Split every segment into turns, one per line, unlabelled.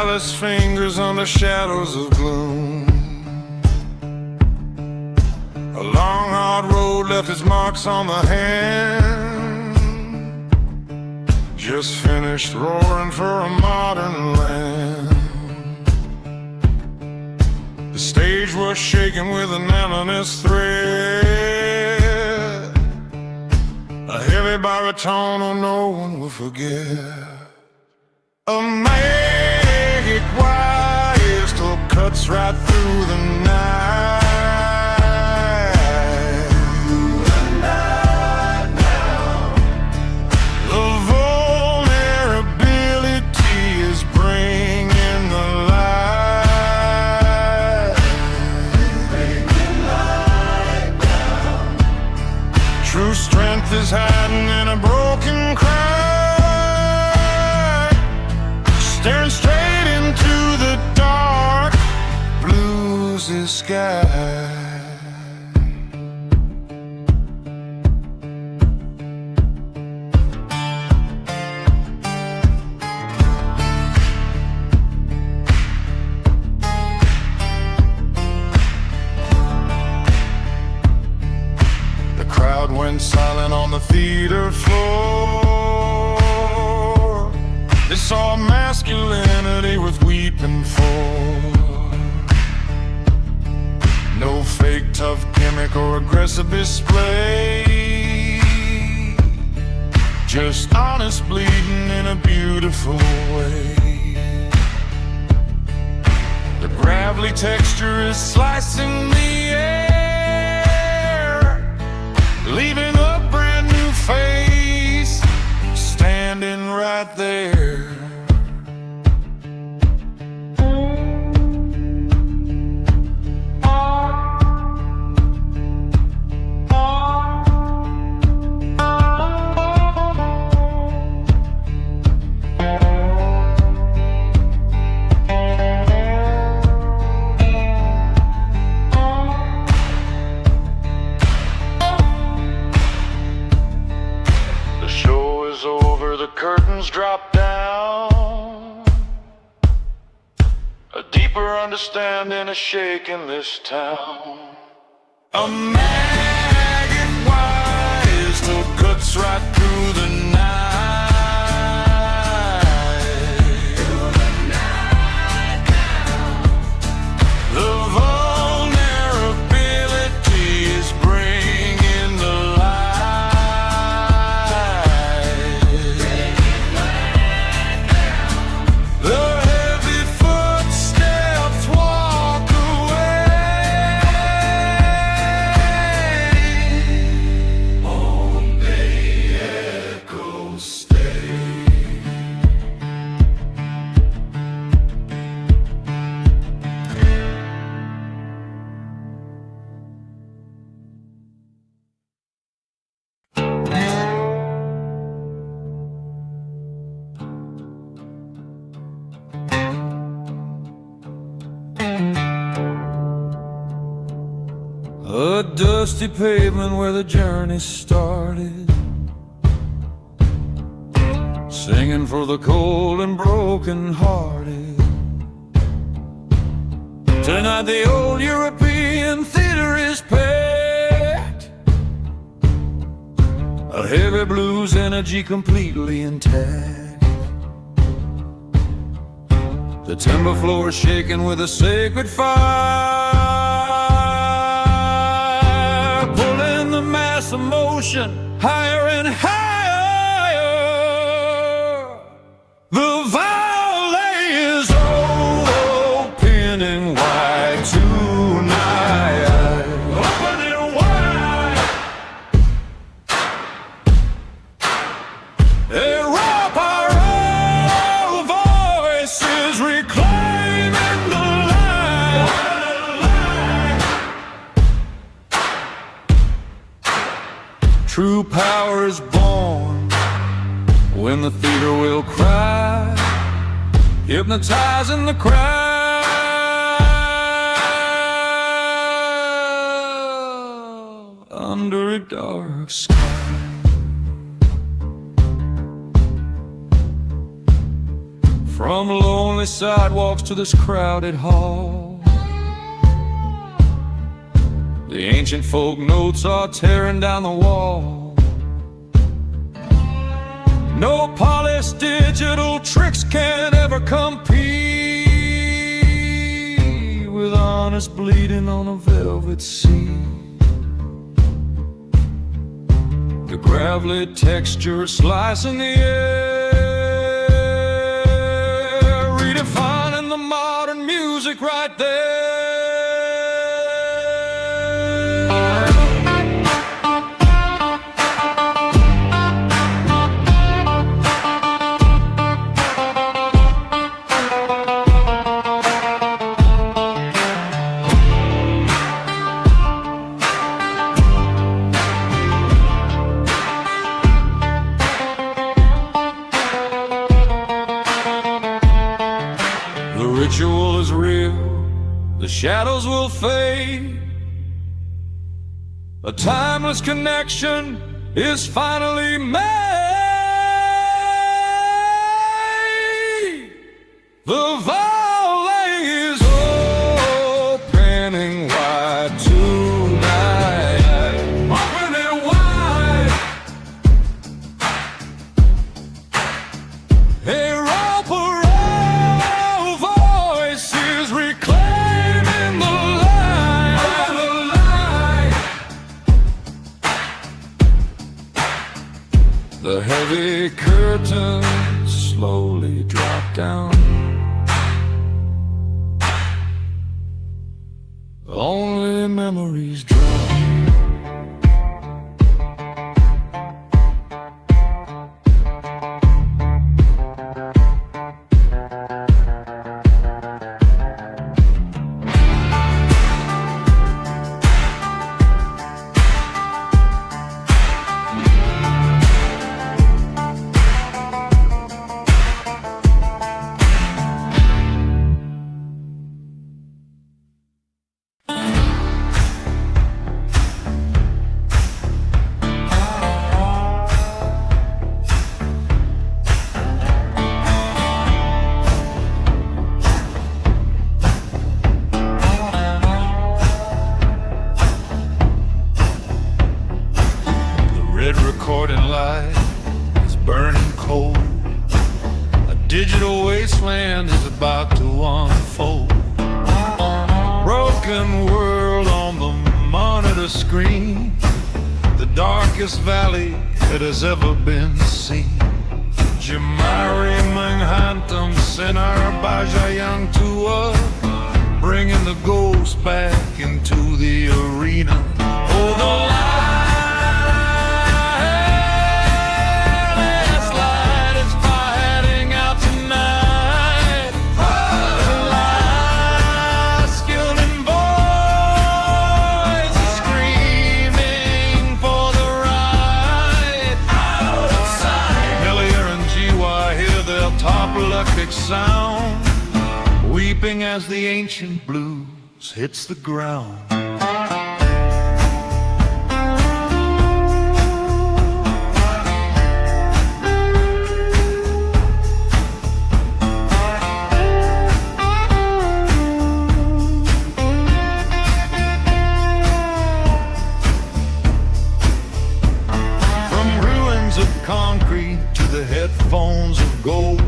careless fingers on the shadows of gloom. A long hard road left its marks on the hand. Just finished roaring for a modern land. The stage was shaking with an endless thread, a heavy baritone oh no one will forget. A magic wire still cuts right through the night. The vulnerability is bringing the light. True strength is hiding in a broken cry, staring straight into the dark blues sky. The crowd went silent on the theater floor. They saw masculinity with weeping for. No fake tough gimmick or aggressive display, just honest bleeding in a beautiful way. The gravelly texture is slicing the air, leaving a brand new face standing right there. Drop down, a deeper understanding is shaking this town. A maggot wire still cuts right through the night. Through the night now. The vulnerability is bringing the a dusty pavement where the journey started, singing for the cold and broken hearted. Tonight the old European theater is packed, a heavy blues energy completely intact. The timber floor is shaking with a sacred fire, pulling the mass of motion higher and higher. The valley is opening wide tonight, opening wide. Erupt our own voices, reclaiming the light. True power is born when the theater will cry, hypnotizing the crowd under a dark sky.
From lonely sidewalks to this crowded hall, the ancient folk notes are tearing down the wall. No polished digital tricks can ever compete with honest bleeding on a velvet sea. The gravelly texture slicing the air, redefining the modern music right there. The ritual is real, the shadows will fade. A timeless connection is finally made. The volley is opening wide tonight. Open it wide. A roll voices reclaiming the light. The heavy curtains slowly drop down. Only memories drop. Recording light is burning cold. A digital wasteland is about to unfold. Broken world on the monitor screen, the darkest valley that has ever been seen. Jamari Manghantam Senar Bajayang Tua, bringing the ghost back into the arena. Oh, the sound, weeping as the ancient blues hits the ground. From ruins of concrete to the headphones of gold,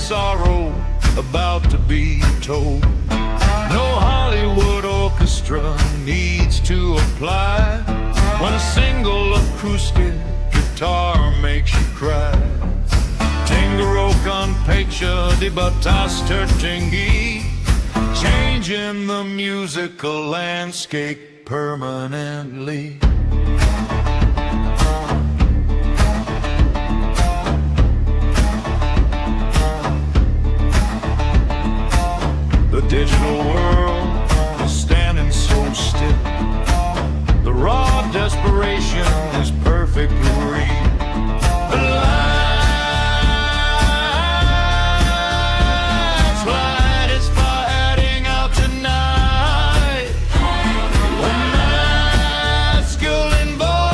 sorrow about to be told. No Hollywood orchestra needs to apply when a single acoustic guitar makes you cry. Tingaro con pecha di batas tertingi, changing the musical landscape permanently. The digital world is standing so still. The raw desperation is perfectly real. The light is fighting out tonight. The masculine voice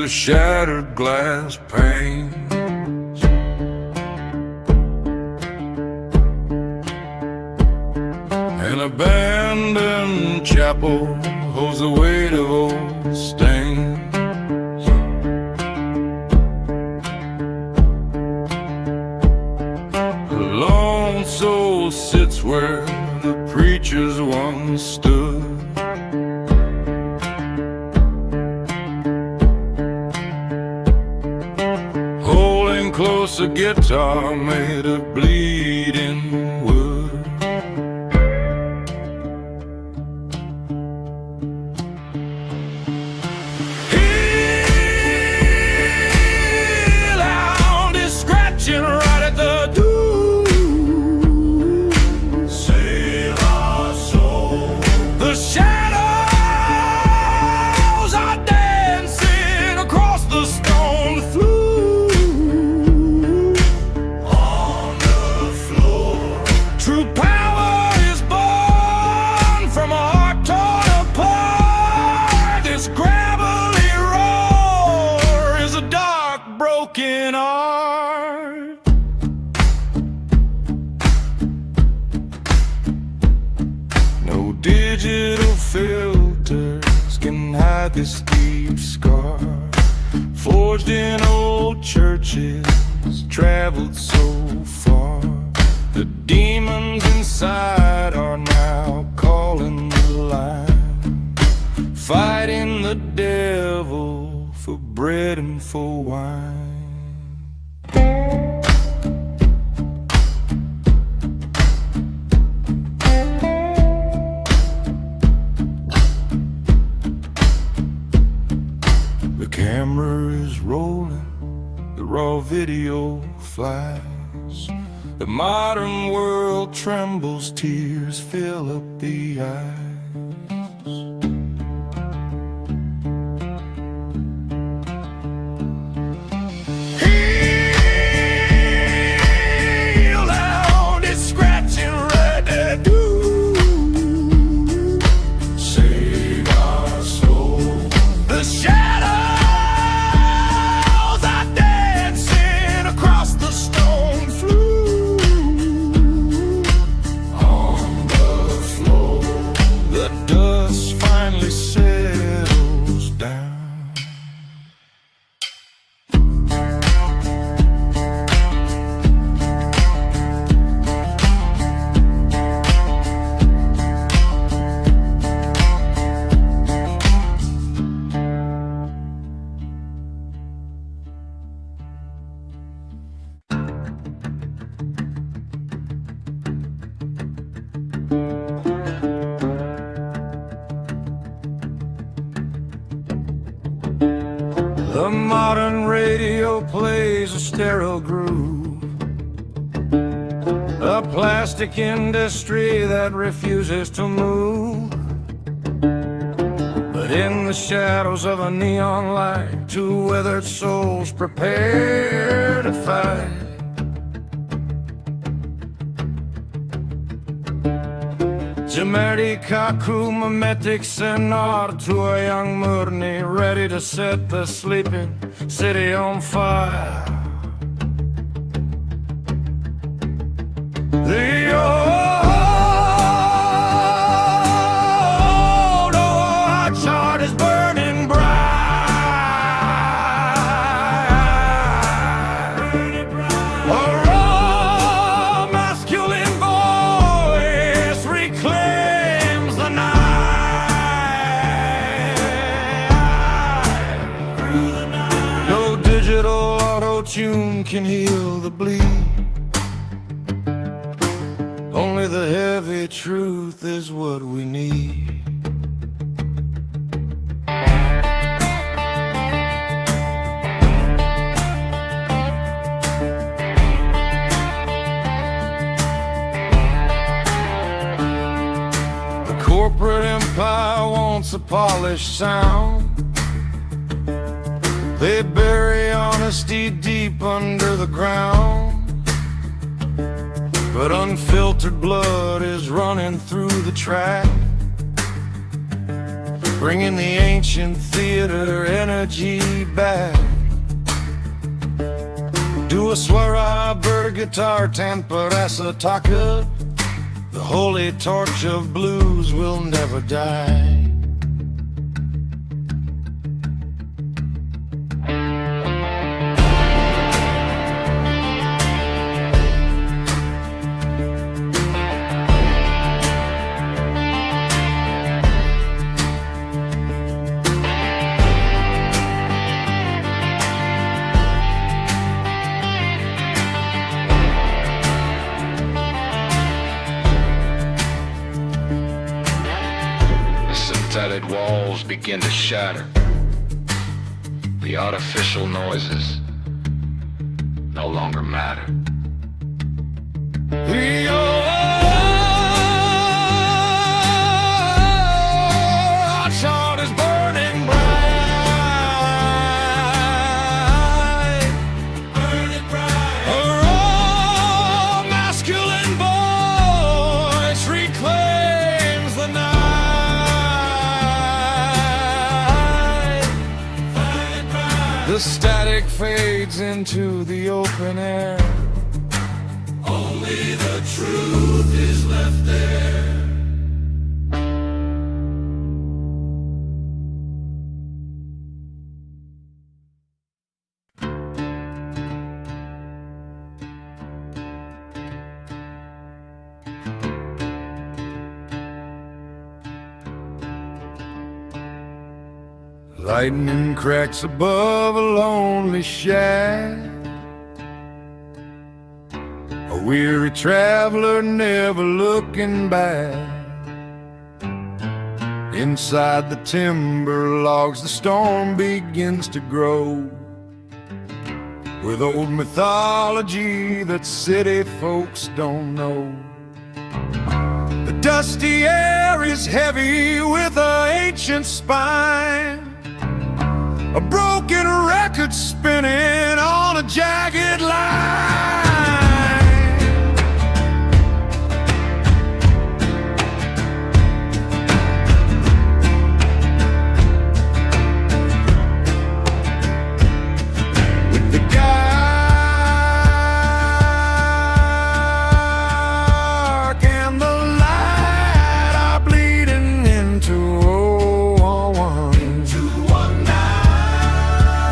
the shattered glass panes. An abandoned chapel holds the weight of old stains. A lone soul sits where the preachers once stood. Holding close a guitar made of bleeding wood. Hellhound is scratching right at the door. Save our soul. The shadows are dancing across the stone floor. On the floor. True power is born from a heart torn apart. This gravelly roar is a dark, broken art. No digital filters can hide this deep scar, forged in old churches, traveled so far. The demons inside are now calling the line, fighting the devil for bread and for wine. The camera is rolling, the raw video flies. The modern world trembles, tears fill up the eyes. Hellhound is scratching right at the door. Save our soul. The shadows are dancing across the stone floor. On the floor. The dust finally settles down. The modern radio plays a sterile groove, a plastic industry that refuses to move. But in the shadows of a neon light, two weathered souls prepare to fight. Jamerdi kaku mimetic senar to a young Murni, ready to set the sleeping city on fire. The old arch heart is burning bright. A raw masculine voice reclaims the night. No digital auto-tune can heal the bleed. Only the heavy truth is what we need. The corporate empire wants a polished sound. They bury honesty deep under the ground. But unfiltered blood is running through the track. bringing the ancient theater energy back. Do a swara, bird guitar, tamparasa, taka. The holy torch of blues will never die.
Sided walls begin to shatter. The artificial noises no longer matter.
The heart is burning bright, burning bright. A raw masculine voice reclaims the night. The static fades into the open air. Only the truth is left there. Lightning cracks above a lonely shack. A weary traveler never looking back. Inside the timber logs the storm begins to grow, with old mythology that city folks don't know. The dusty air is heavy with an ancient spine, a broken record spinning on a jagged line. With the dark and the light are bleeding into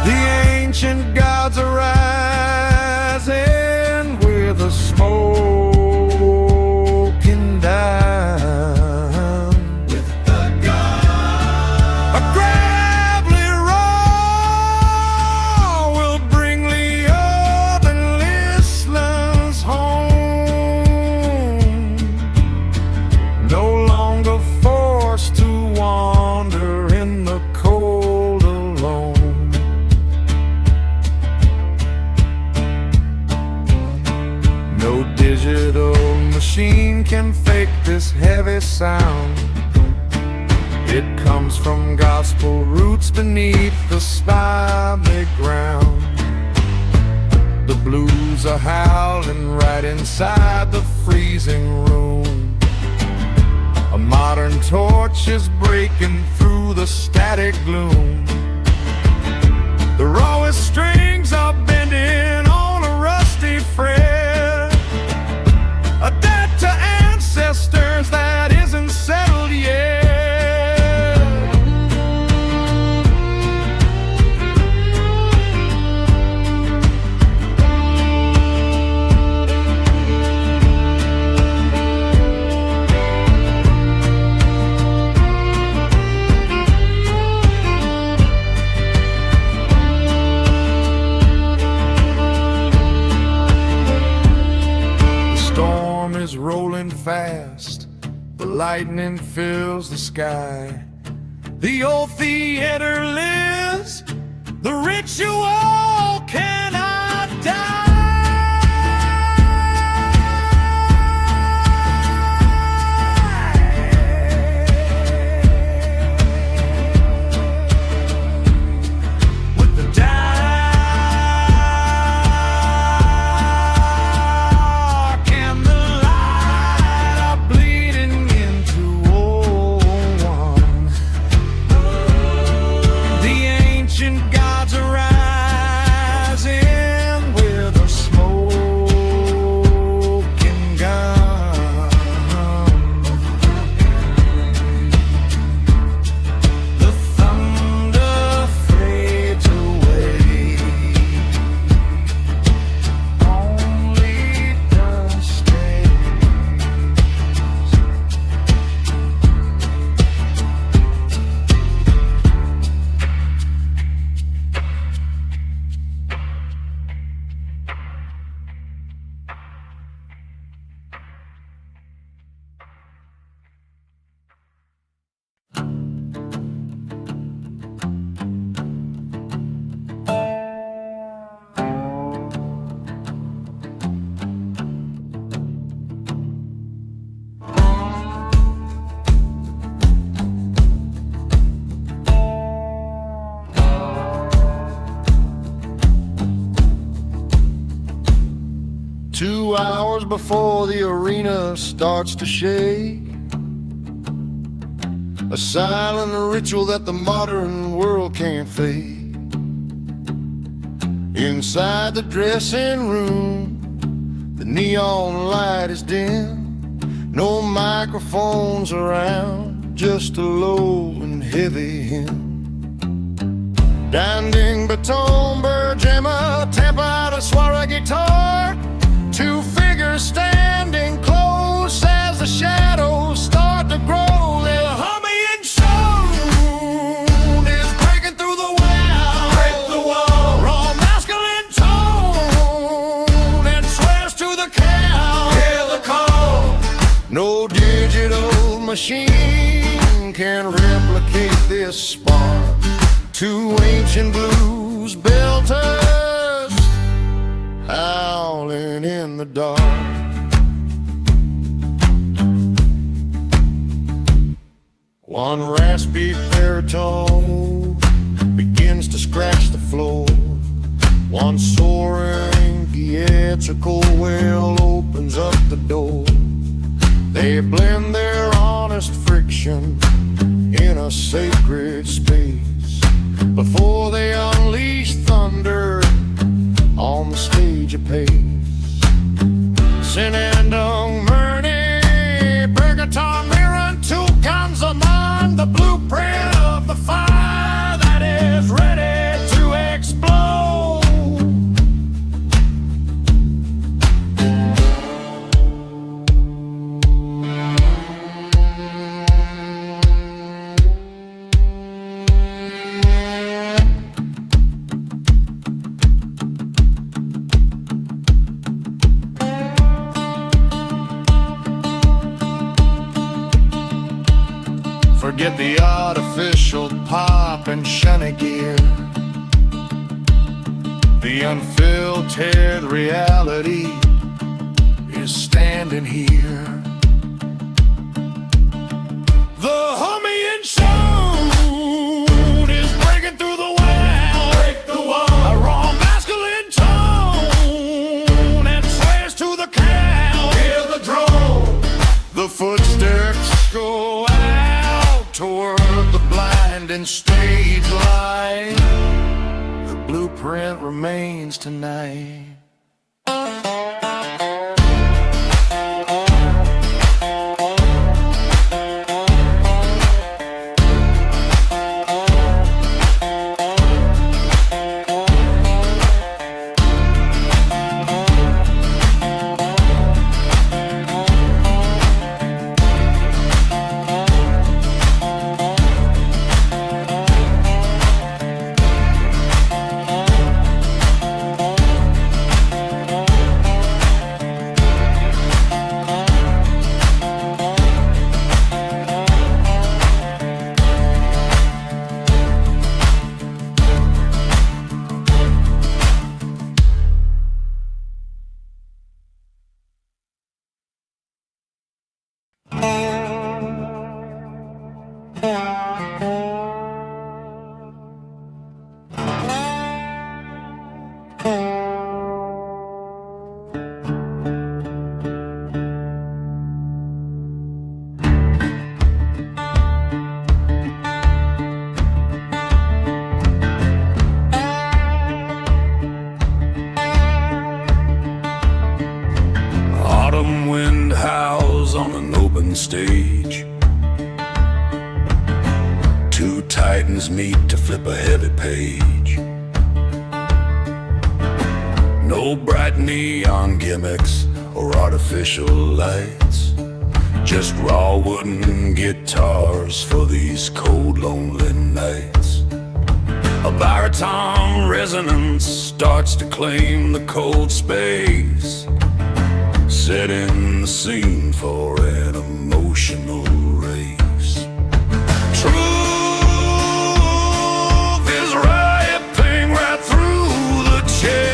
ancient gods are rising with a smoking down. With the gun, a gravelly roar will bring the other listeners home, no longer forced to wander in the cold alone. No digital machine can fake this heavy sound. It comes from gospel roots beneath the spiny ground. The blues are howling right inside the freezing room. A modern torch is breaking through the static gloom. The rawest strings are bending on a rusty fret, a debt to ancestors that isn't settled yet. Is rolling fast, the lightning fills the sky. The old theater lives, the ritual cannot die. With the
2 hours before the arena starts to shake. A silent ritual that the modern world can't fake. Inside the dressing room, the neon light is dim. No microphones around, just a low and heavy hymn. Danding baton, Bergema, Tampa, a Noir guitar. 2 figures standing close as the shadows start to grow. They're humming and sound is breaking through the wall. Break the wall. Raw masculine tone and swears to the cow. Hear the call. No digital machine can replicate this spark. 2 ancient blues belters howling in the dark. One raspy baritone begins to scratch the floor. One soaring theatrical wail opens up the door. They blend their honest friction in a sacred space before they unleash thunder on the stage apace. Sinandung, Murney, Bergaton, Mirren, 2 guns among the blueprint of the fire that is ready to explode. Forget the artificial pop and shiny gear. The unfiltered reality is standing here. The humming sound is breaking through the wall. Break the wall. A raw masculine tone and swears to the cow. Hear the drone. The footsteps go out toward the blinding stage light. The blueprint remains tonight.
Autumn wind howls on an open stage. 2 titans meet to flip a heavy page. No bright neon gimmicks or artificial lights, just raw wooden guitars for these cold, lonely nights. A baritone resonance starts to claim the cold space, setting the scene for an emotional race. Truth is ripping right through the chest.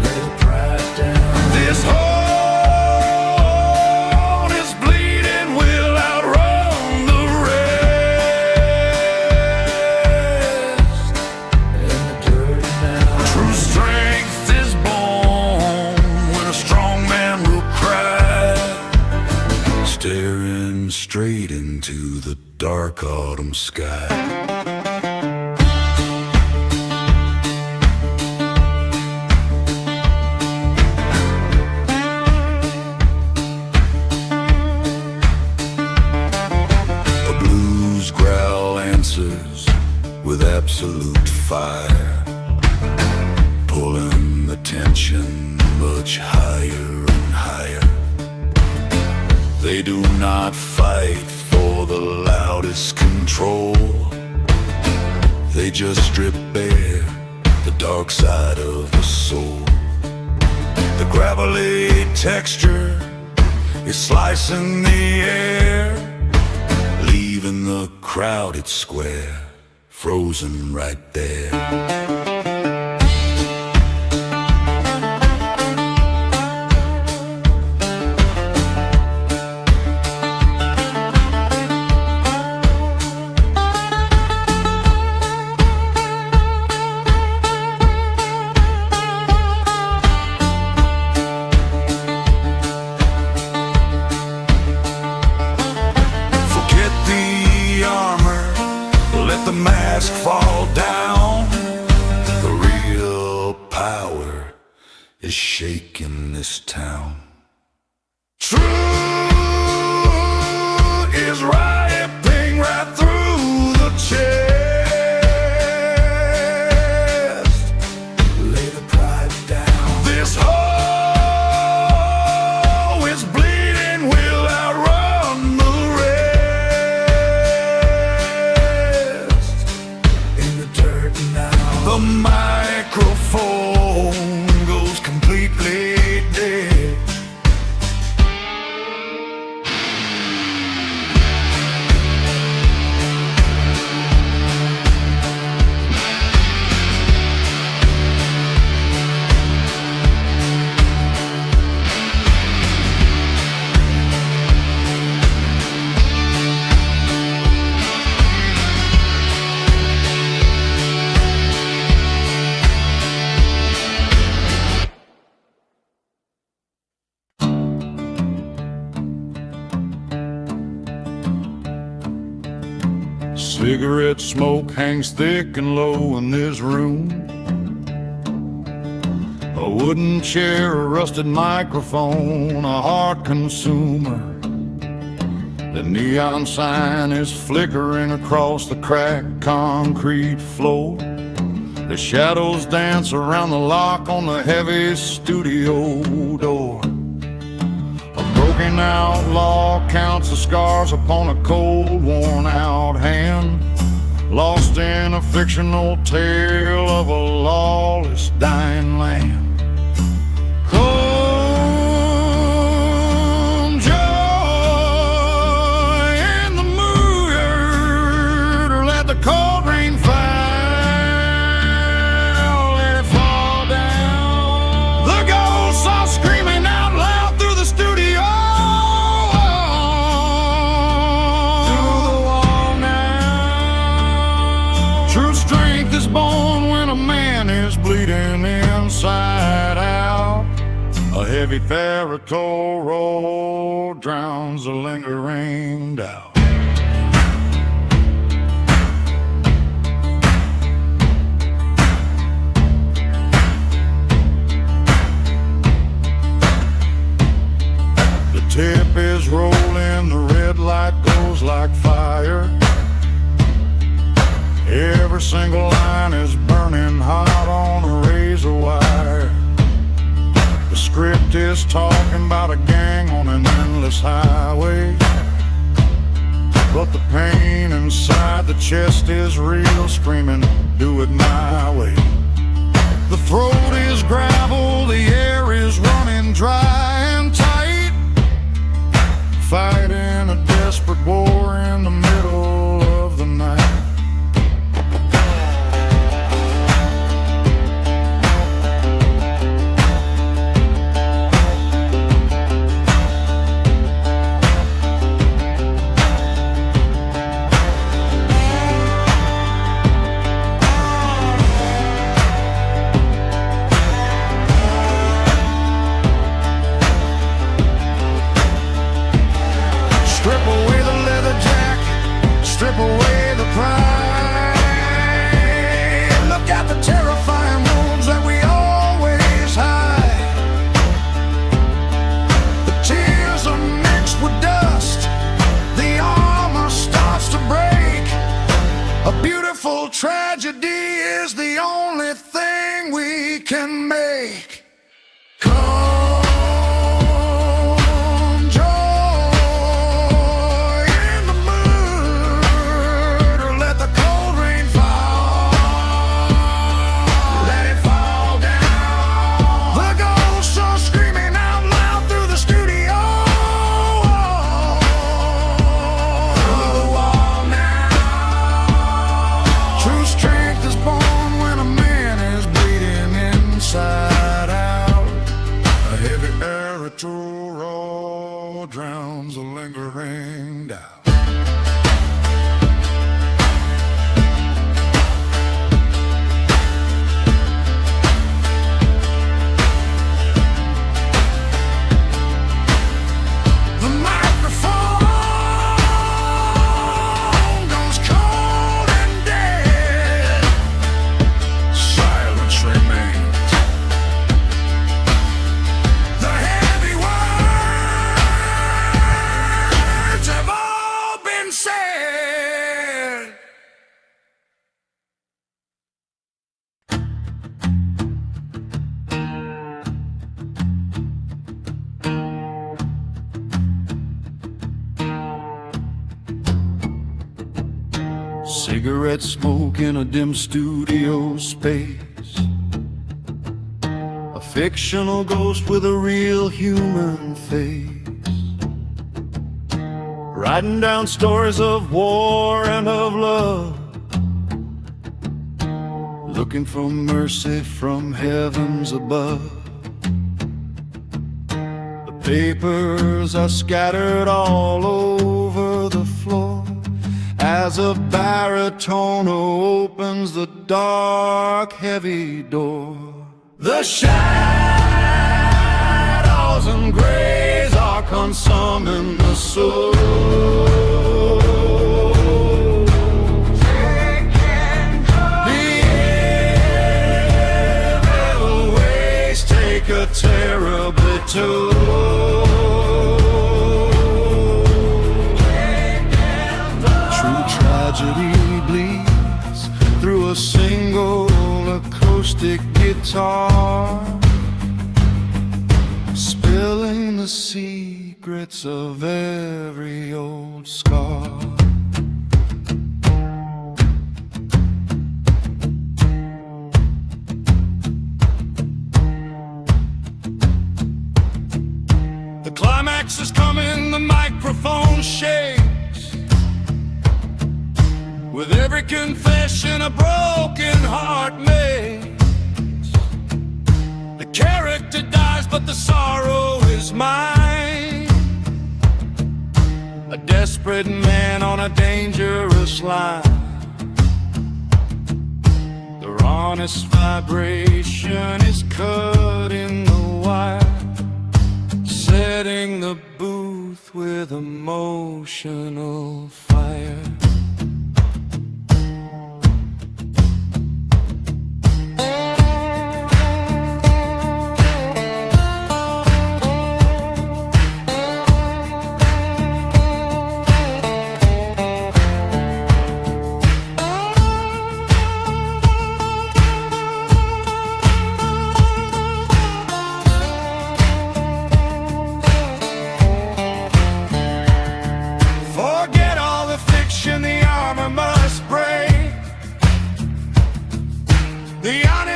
Lay the pride down. This heart is bleeding, will outrun the rest. In the dirty now. True strength
into the dark autumn sky. With absolute fire, pulling the tension much higher and higher. They do not fight for the loudest control. They just strip bare the dark side of the soul. The gravelly texture is slicing the air, leaving the crowded square frozen right there. Fall down. The real power is shaking this town. Truth is ripping right through the chest. Lay the pride down. This hole is bleeding, will outrun the the microphone goes completely dead. Cigarette smoke hangs thick and low in this room. A wooden chair, a rusted microphone, a heart consumer. The neon sign is flickering across the cracked concrete floor. The shadows dance around the lock on the heavy studio door. A broken outlaw counts the scars upon a cold, worn-out hand, lost in a fictional tale of a lawless, dying land. Come joy in the mood, or let the cold rain fall, let it fall down. The ghosts are screaming out loud through the studio, through the wall now. True strength is born when a man is bleeding inside out. A heavy Ferrito roll drowns the lingering doubt. The tip is rolling, the red light goes like fire. Every single line is burning hot on a razor wire. The script is talking about a gang on an endless highway, but the pain inside the chest is real, screaming, do it my way. The throat is gravel, the air is running dry and tight, fighting a desperate war in the middle of the night. Strip away the leather Simple tragedy is the only thing we can make. Come joy in the mood, or let the cold rain fall. Let it fall down. The ghosts are screaming out loud through the studio. Through the wall now. True strength is born when a man is bleeding inside out. A heavy aerial drowns a lingering doubt. The microphone goes cold and dead. Silence remains. The heavy words have all been said.
Cigarette smoke in a dim studio space. A fictional ghost with a real human face. Writing down stories of war and of love. Looking for mercy from heavens above. The papers are scattered all over the floor as a baritone opens the dark, heavy door. The shadows and grays are consuming the soul. The evil ways take a terribly toll. Tragedy bleeds through a single acoustic guitar, spilling the secrets of every old scar. The climax is coming, the microphone shakes. With every confession a broken heart makes. The character dies but the sorrow is mine. A desperate man on a dangerous line. The rawnest vibration is cut in the wire, setting the booth with emotional fire.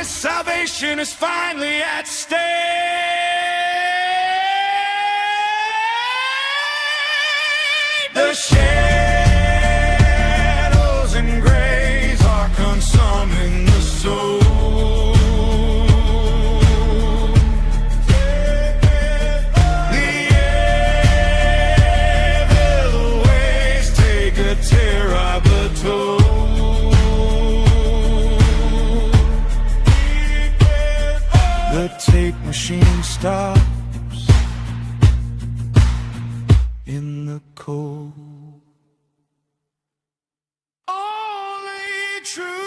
Salvation is finally at stake. The shadows and grays are consuming the soul. The evil ways take a terrible toll. The tape machine stops in the cold. Only true